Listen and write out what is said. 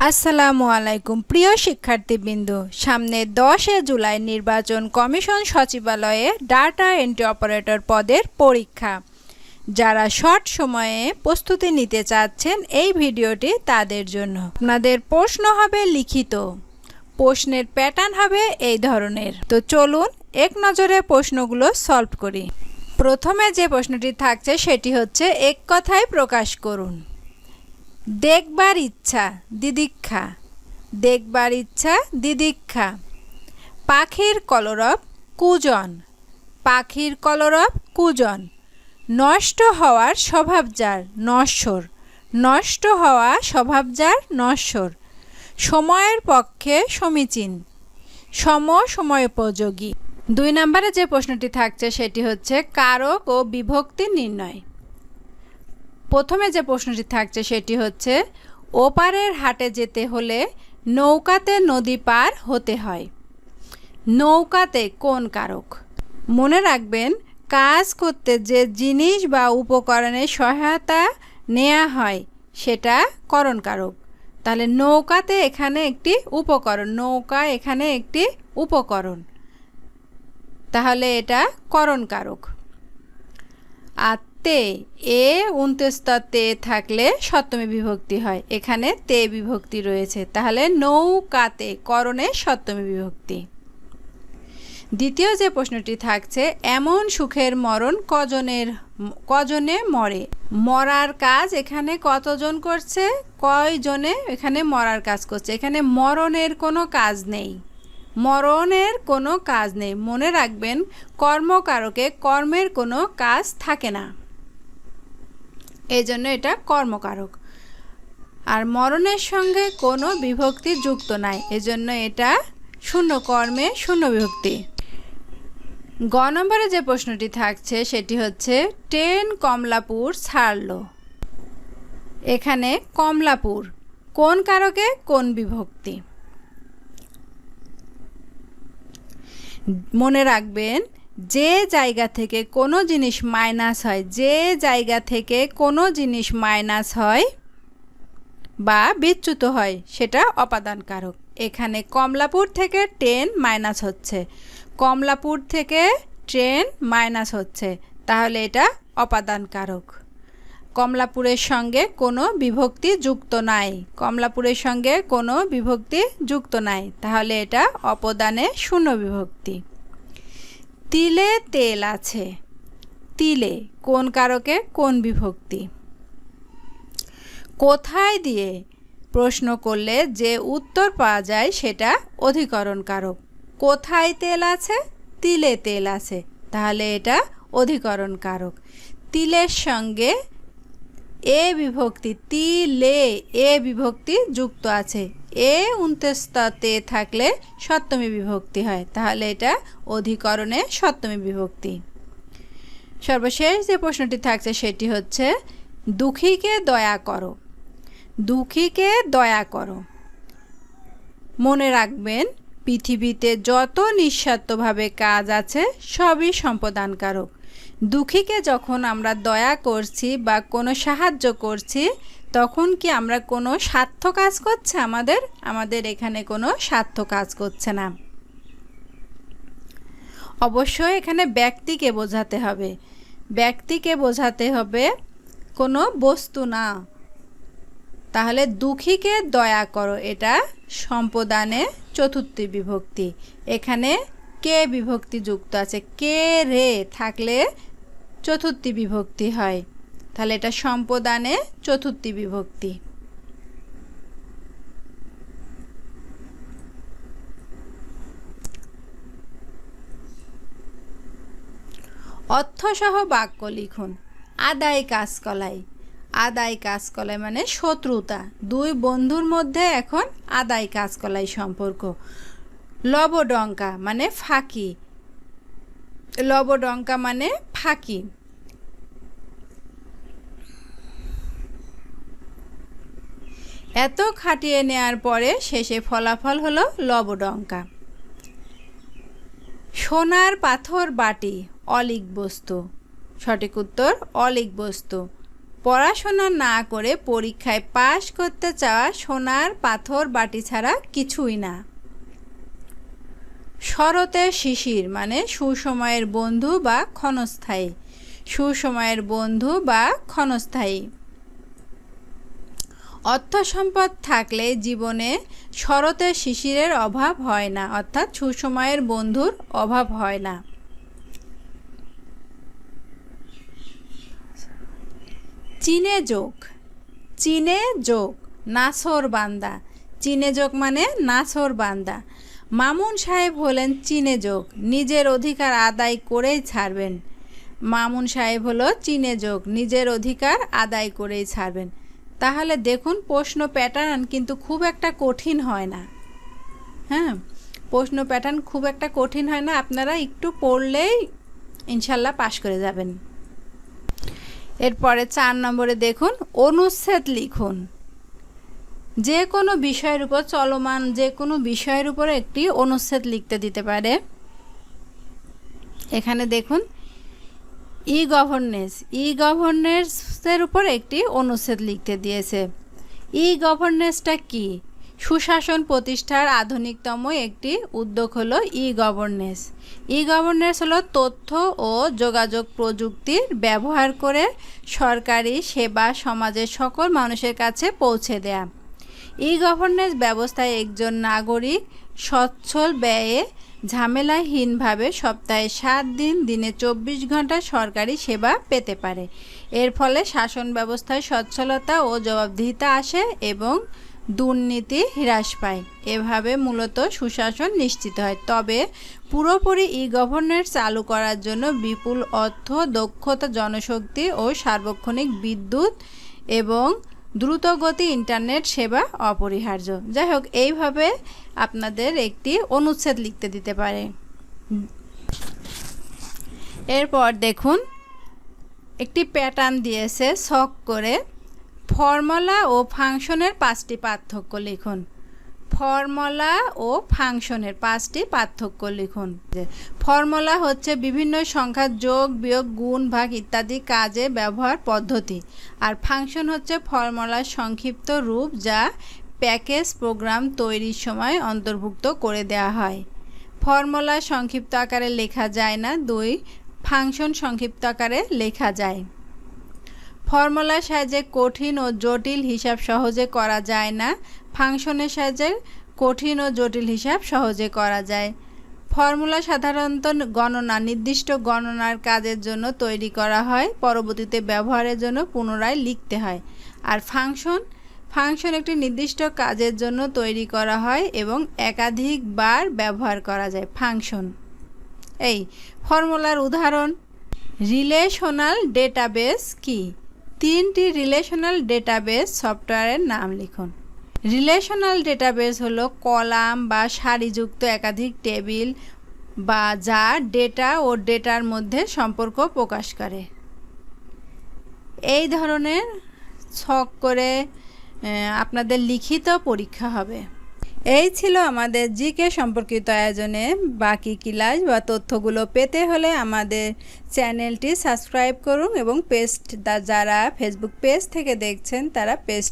আসসালামু আলাইকুম প্রিয় শিক্ষার্থীবৃন্দ, সামনে 10 জুলাই নির্বাচন কমিশন সচিবালয়ে ডাটা এন্ট্রি অপারেটর পদের পরীক্ষা। যারা শর্ট সময়ে প্রস্তুতি নিতে চাচ্ছেন এই ভিডিওটি তাদের জন্য। আপনাদের প্রশ্ন হবে লিখিত, প্রশ্নের প্যাটার্ন হবে এই ধরনের। তো চলুন এক নজরে প্রশ্নগুলো সলভ করি। প্রথমে যে প্রশ্নটি থাকছে সেটি হচ্ছে এক কথায় প্রকাশ করুন। দেখবার ইচ্ছা দিদিক্ষা, দেখবার ইচ্ছা দিদিক্ষা। পাখির কলরব কুজন, পাখির কলরব কুজন। নষ্ট হওয়ার স্বভাব যার নশ্বর, নষ্ট হওয়া স্বভাব যার নশ্বর। সময়ের পক্ষে সমীচীন, সময়োপযোগী। 2 নম্বরে যে প্রশ্নটি থাকছে সেটি হচ্ছে কারক ও বিভক্তি নির্ণয়। প্রথমে যে প্রশ্নটি থাকছে সেটি হচ্ছে ওপারের হাটে যেতে হলে নৌকাতে নদী পার হতে হয়। নৌকাতে কোন কারক? মনে রাখবেন, কাজ করতে যে জিনিস বা উপকরণের সহায়তা নেওয়া হয় সেটা করণ কারক। তাহলে নৌকাতে এখানে একটি উপকরণ, নৌকা এখানে একটি উপকরণ, তাহলে এটা করণ কারক। আর তে, এ 29 তে থাকলে সপ্তমী বিভক্তি হয়, এখানে তে বিভক্তি রয়েছে, তাহলে নৌকাতে করণে সপ্তমী বিভক্তি। দ্বিতীয় যে প্রশ্নটি থাকছে এমন সুখের মরণ কজনে মরে। মরার কাজ এখানে কতজন করছে, কয়জনে এখানে মরার কাজ করছে। এখানে মরণের কোনো কাজ নেই, মরণের কোনো কাজ নেই। মনে রাখবেন, কর্মকারকে কর্মের কোনো কাজ থাকে না, এই জন্য এটা কর্মকারক। আর মরণের সঙ্গে কোনো বিভক্তি যুক্ত নাই, এজন্য এটা শূন্য কর্মে শূন্য বিভক্তি। গ নম্বরে যে প্রশ্নটি থাকছে সেটি হচ্ছে ট্রেন কমলাপুর ছাড়ল। এখানে কমলাপুর কোন কারকে কোন বিভক্তি? মনে রাখবেন, যে জায়গা থেকে কোনো জিনিস মাইনাস হয়, যে জায়গা থেকে কোনো জিনিস মাইনাস হয় বা বিচ্যুত হয় সেটা অপাদান কারক। এখানে কমলাপুর থেকে ট্রেন মাইনাস হচ্ছে, কমলাপুর থেকে ট্রেন মাইনাস হচ্ছে, তাহলে এটা অপাদান কারক। কমলাপুরের সঙ্গে কোনো বিভক্তি যুক্ত নাই, কমলাপুরের সঙ্গে কোনো বিভক্তি যুক্ত নাই, তাহলে এটা অপদানে শূন্য বিভক্তি। তিলে তেল আছে, তিলে কোন কারকে কোন বিভক্তি? কোথায় দিয়ে প্রশ্ন করলে যে উত্তর পাওয়া যায় সেটা অধিকরণ কারক। কোথায় তেল আছে, তিলে তেল আছে, তাহলে এটা অধিকরণ কারক। তিলের সঙ্গে এ বিভক্তি, তিলে এ বিভক্তি যুক্ত আছে, এ 29তে থাকলে সপ্তমী বিভক্তি হয়, তাহলে এটা অধিকরণে সপ্তমী বিভক্তি। সর্বশেষ যে প্রশ্নটি থাকছে সেটি হচ্ছে দুঃখীকে দয়া করো, দুঃখীকে দয়া করো। মনে রাখবেন, পৃথিবীতে যত নিঃস্বার্থভাবে কাজ আছে সবই সম্পদান কারক। দুঃখীকে যখন আমরা দয়া করছি বা কোনো সাহায্য করছি তখন কি আমরা কোনো স্বার্থ কাজ করছে আমাদের এখানে কোনো স্বার্থ কাজ করছে না। অবশ্যই এখানে ব্যক্তিকে বোঝাতে হবে, ব্যক্তিকে বোঝাতে হবে, কোনো বস্তু না। তাহলে দুঃখীকে দয়া করো এটা সম্পদানে চতুর্থী বিভক্তি, এখানে কে বিভক্তি যুক্ত আছে, কে রে থাকলে চতুর্থী বিভক্তি হয়, তাহলে এটা সম্পদানে চতুর্থী বিভক্তি। অর্থসহ বাক্য লিখুন। আদায় কাজকলাই, আদায় কাজকলাই মানে শত্রুতা, দুই বন্ধুর মধ্যে এখন আদায় কাজকলাই সম্পর্ক। লবডঙ্কা মানে ফাঁকি, লবডঙ্কা মানে ফাঁকি। এত খাটিয়ে নেয়ার পরে শেষে ফলাফল হলো লবডঙ্কা। সোনার পাথর বাটি অলিক বস্তু, সঠিক উত্তর অলিক বস্তু। পড়াশোনা না করে পরীক্ষায় পাশ করতে চাওয়া সোনার পাথর বাটি ছাড়া কিছুই না। শরতের শিশির মানে সুসময়ের বন্ধু বা ক্ষণস্থায়ী, সুসময়ের বন্ধু বা ক্ষণস্থায়ী। অর্থ সম্পদ থাকলে জীবনে শরতের শিশিরের অভাব হয় না, অর্থাৎ সুসময়ের বন্ধুর অভাব হয় না। চীনে যোগ, চীনে যোগ নাছোড় বান্দা, চীনে যোগ মানে নাছোড় বান্দা। মামুন সাহেব হলেন চীনে যোগ, নিজের অধিকার আদায় করেই ছাড়বেন। মামুন সাহেব হলো চীনে যোগ, নিজের অধিকার আদায় করেই ছাড়বেন। তাহলে দেখুন প্রশ্ন প্যাটার্ন কিন্তু খুব একটা কঠিন হয় না। হ্যাঁ, প্রশ্ন প্যাটার্ন খুব একটা কঠিন হয় না, আপনারা একটু পড়লেই ইনশাল্লাহ পাশ করে যাবেন। এরপরে 4 নম্বরে দেখুন অনুচ্ছেদ লিখুন। যে কোনো বিষয়ের উপর, চলমান যে কোনো বিষয়ের উপর একটি অনুচ্ছেদ লিখতে দিতে পারে। এখানে দেখুন ই গভর্নেন্স, ই গভর্নেন্সের উপর একটি অনুচ্ছেদ লিখতে দিয়েছে। ই গভর্নেন্সটা কি? সুশাসন প্রতিষ্ঠার আধুনিকতম একটি উদ্যোগ হলো ই গভর্নেন্স। ই গভর্নেন্স হলো তথ্য ও যোগাযোগ প্রযুক্তির ব্যবহার করে সরকারি সেবা সমাজের সকল মানুষের কাছে পৌঁছে দেয়া। ই গভর্নেন্স ব্যবস্থায় একজন নাগরিক সচ্ছল ব্যয়ে ঝামেলাহীনভাবে সপ্তাহে 7 দিন দিনে 24 ঘন্টা সরকারি সেবা পেতে পারে। এর ফলে শাসন ব্যবস্থায় সচ্ছলতা ও জবাবদিহিতা আসে এবং দুর্নীতি হ্রাস পায়। এভাবে মূলত সুশাসন নিশ্চিত হয়। তবে পুরোপুরি ই গভর্নেন্স চালু করার জন্য বিপুল অর্থ, দক্ষতা, জনশক্তি ও সার্বক্ষণিক বিদ্যুৎ এবং দ্রুতগতি ইন্টারনেট সেবা অপরিহার্য। যাই হোক, এইভাবে আপনাদের একটি অনুচ্ছেদ লিখতে দিতে পারে। এরপর দেখুন একটি প্যাটার্ন দিয়েছে ছক করে। ফর্মুলা ও ফাংশনের 5টি পার্থক্য লিখুন। ফর্মুলা ও ফাংশনের 5টি পার্থক্য লিখুন। ফর্মুলা হচ্ছে বিভিন্ন সংখ্যার যোগ, বিয়োগ, গুণ, ভাগ ইত্যাদি কাজে ব্যবহার পদ্ধতি। আর ফাংশন হচ্ছে ফর্মুলার সংক্ষিপ্ত রূপ যা প্যাকেজ প্রোগ্রাম তৈরির সময় অন্তর্ভুক্ত করে দেওয়া হয়। ফর্মুলা সংক্ষিপ্ত আকারে লেখা যায় না। 2, ফাংশন সংক্ষিপ্ত আকারে লেখা যায়। ফর্মুলার সাহায্যে কঠিন ও জটিল হিসাব সহজে করা যায় না। ফাংশনের সাহায্যে কঠিন ও জটিল হিসাব সহজে করা যায়। ফর্মুলা সাধারণত গণনা, নির্দিষ্ট গণনার কাজের জন্য তৈরি করা হয়, পরবর্তীতে ব্যবহারের জন্য পুনরায় লিখতে হয়। আর ফাংশন একটি নির্দিষ্ট কাজের জন্য তৈরি করা হয় এবং একাধিকবার ব্যবহার করা যায়। ফাংশন। এই ফর্মুলার উদাহরণ। রিলেশনাল ডেটাবেস কি? 3টি রিলেশনাল ডেটাবেস সফটওয়্যারের নাম লিখুন। রিলেশনাল ডেটাবেস হলো কলাম বা সারিযুক্ত একাধিক টেবিল বা যা ডেটা ও ডেটার মধ্যে সম্পর্ক প্রকাশ করে। এই ধরনের ছক করে আপনাদের লিখিত পরীক্ষা হবে। এই ছিল আমাদের জিকে সম্পর্কিত আয়োজনে। বাকি ক্লাস বা তথ্যগুলো পেতে হলে আমাদের চ্যানেলটি সাবস্ক্রাইব করুন এবং যারা ফেসবুক পেজ থেকে দেখছেন তারা পেজ